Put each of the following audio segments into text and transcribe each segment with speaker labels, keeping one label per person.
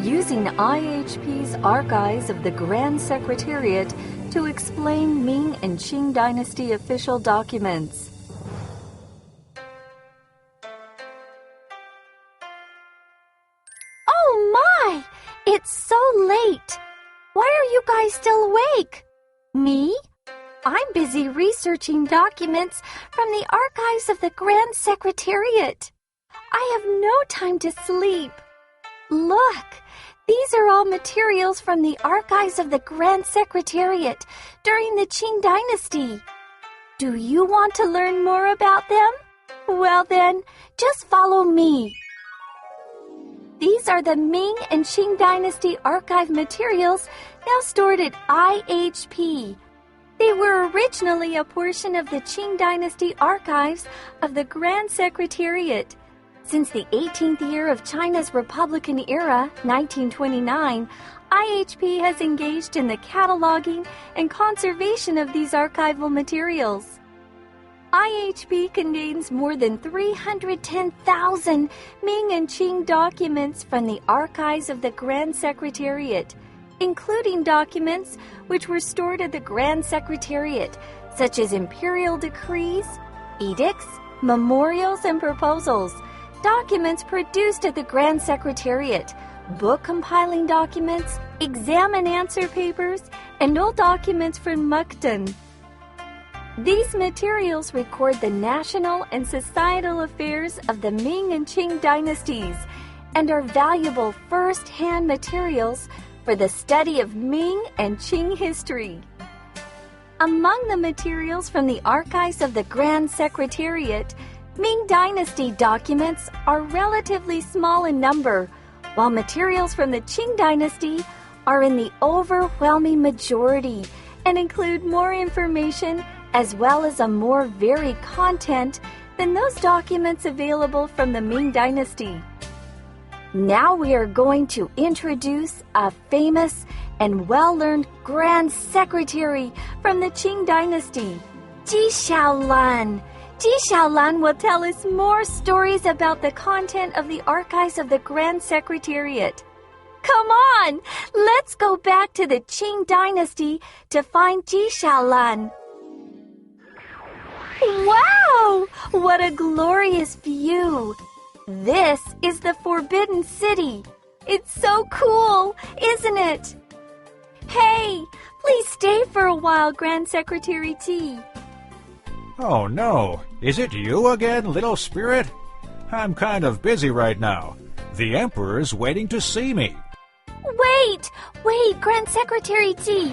Speaker 1: using IHP's archives of the Grand Secretariat to explain Ming and Qing Dynasty official documents.
Speaker 2: Oh my! It's so late! Why are you guys still awake? Me? I'm busy researching documents from the archives of the Grand Secretariat. I have no time to sleep. Look, these are all materials from the archives of the Grand Secretariat during the Qing Dynasty. Do you want to learn more about them? Well then, just follow me. These are the Ming and Qing Dynasty archive materials now stored at IHP. They were originally a portion of the Qing Dynasty archives of the Grand Secretariat. Since the 18th year of China's Republican era, 1929, IHP has engaged in the cataloging and conservation of these archival materials. IHP contains more than 310,000 Ming and Qing documents from the archives of the Grand Secretariat, including documents which were stored at the Grand Secretariat, such as imperial decrees, edicts, memorials, and proposals, documents produced at the Grand Secretariat, book compiling documents, exam and answer papers, and old documents from Mukden. These materials record the national and societal affairs of the Ming and Qing dynasties and are valuable first-hand materials for the study of Ming and Qing history. Among the materials from the archives of the Grand Secretariat, Ming Dynasty documents are relatively small in number, while materials from the Qing Dynasty are in the overwhelming majority and include more information as well as a more varied content than those documents available from the Ming Dynasty. Now we are going to introduce a famous and well-learned Grand Secretary from the Qing Dynasty, Ji Xiaolan. Ji Xiaolan will tell us more stories about the content of the archives of the Grand Secretariat. Come on, let's go back to the Qing Dynasty to find Ji Xiaolan. Wow! What a glorious view! This is the Forbidden City. It's so cool, isn't it? Hey, please stay for a while, Grand Secretary Ji.
Speaker 3: Oh no, is it you again, little spirit? I'm kind of busy right now. The Emperor's waiting to see me.
Speaker 2: Wait, Grand Secretary Ji.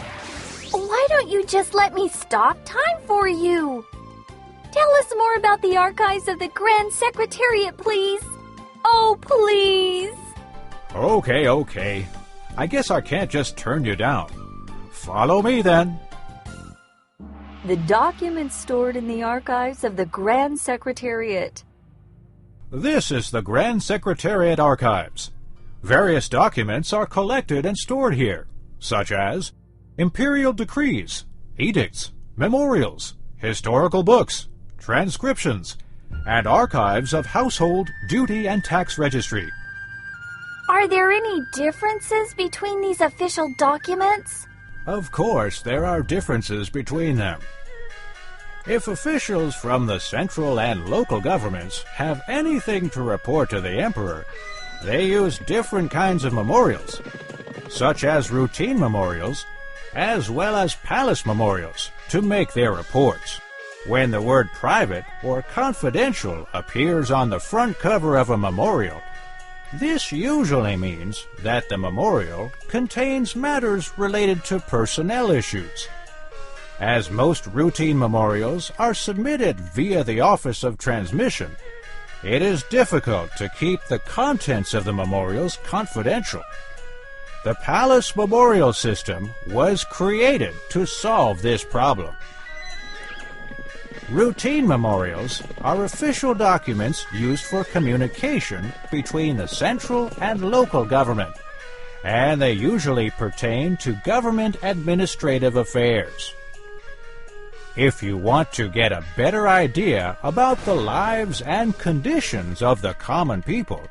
Speaker 2: Why don't you just let me stop time for you? Tell us more about the archives of the Grand Secretariat, please. Oh, please.
Speaker 3: Okay. I guess I can't just turn you down. Follow me then.
Speaker 1: The documents stored in the archives of the Grand Secretariat.
Speaker 3: This is the Grand Secretariat archives. Various documents are collected and stored here, such as imperial decrees, edicts, memorials, historical books, transcriptions, and archives of household, duty, and tax registry.
Speaker 2: Are there any differences between these official documents?
Speaker 3: Of course, there are differences between them. If officials from the central and local governments have anything to report to the Emperor, they use different kinds of memorials, such as routine memorials, as well as palace memorials, to make their reports. When the word private or confidential appears on the front cover of a memorial, this usually means that the memorial contains matters related to personnel issues. As most routine memorials are submitted via the Office of Transmission, it is difficult to keep the contents of the memorials confidential. The Palace Memorial System was created to solve this problem. Routine memorials are official documents used for communication between the central and local government, and they usually pertain to government administrative affairs. If you want to get a better idea about the lives and conditions of the common people,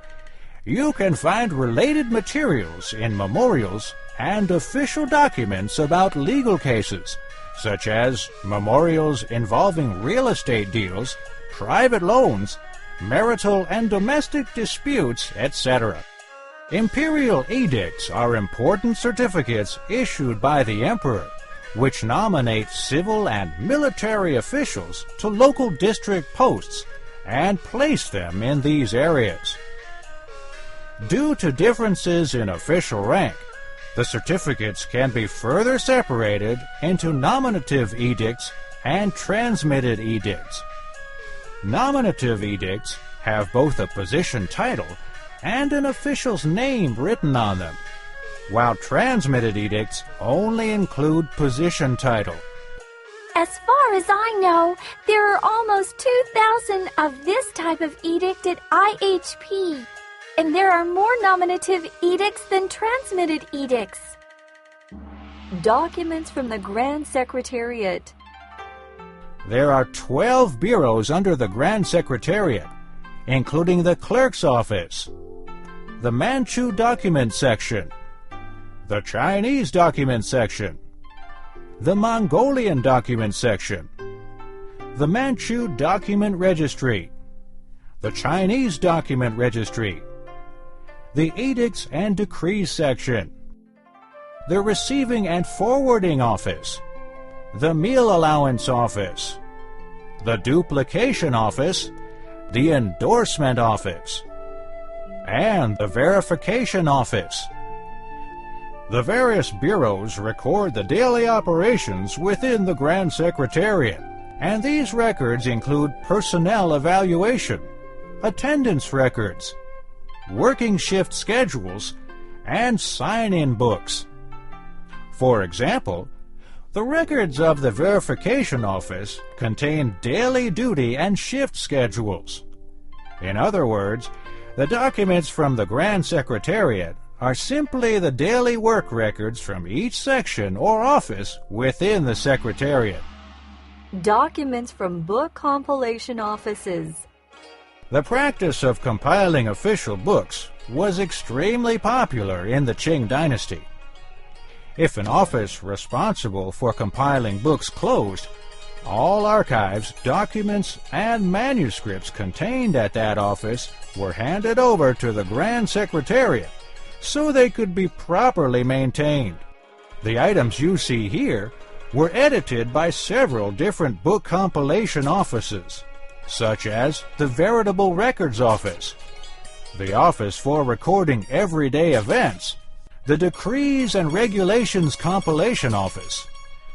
Speaker 3: you can find related materials in memorials and official documents about legal cases, such as memorials involving real estate deals, private loans, marital and domestic disputes, etc. Imperial edicts are important certificates issued by the emperor, which nominate civil and military officials to local district posts and place them in these areas. Due to differences in official rank, the certificates can be further separated into nominative edicts and transmitted edicts. Nominative edicts have both a position title and an official's name written on them, while transmitted edicts only include position title.
Speaker 2: As far as I know, there are almost 2,000 of this type of edict at IHP, and there are more nominative edicts than transmitted edicts.
Speaker 1: Documents from the Grand Secretariat.
Speaker 3: There are 12 bureaus under the Grand Secretariat, including the Clerk's Office, the Manchu Document Section, the Chinese Document Section, the Mongolian Document Section, the Manchu Document Registry, the Chinese Document Registry, the Edicts and Decrees Section, the Receiving and Forwarding Office, the Meal Allowance Office, the Duplication Office, the Endorsement Office, and the Verification Office. The various bureaus record the daily operations within the Grand Secretariat, and these records include personnel evaluation, attendance records, working shift schedules, and sign-in books. For example, the records of the Verification Office contain daily duty and shift schedules. In other words, the documents from the Grand Secretariat are simply the daily work records from each section or office within the Secretariat.
Speaker 1: Documents from book compilation offices.
Speaker 3: The practice of compiling official books was extremely popular in the Qing Dynasty. If an office responsible for compiling books closed, all archives, documents, and manuscripts contained at that office were handed over to the Grand Secretariat so they could be properly maintained. The items you see here were edited by several different book compilation offices, such as the Veritable Records Office, the Office for Recording Everyday Events, the Decrees and Regulations Compilation Office,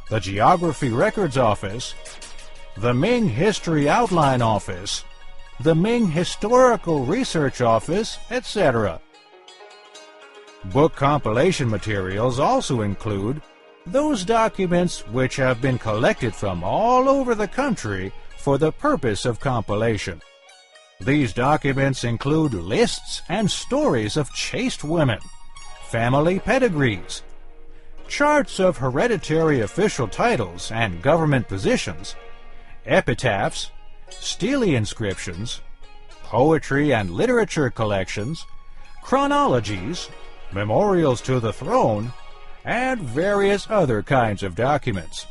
Speaker 3: the Geography Records Office, the Ming History Outline Office, the Ming Historical Research Office, etc. Book compilation materials also include those documents which have been collected from all over the country for the purpose of compilation. These documents include lists and stories of chaste women, family pedigrees, charts of hereditary official titles and government positions, epitaphs, stele inscriptions, poetry and literature collections, chronologies, memorials to the throne, and various other kinds of documents.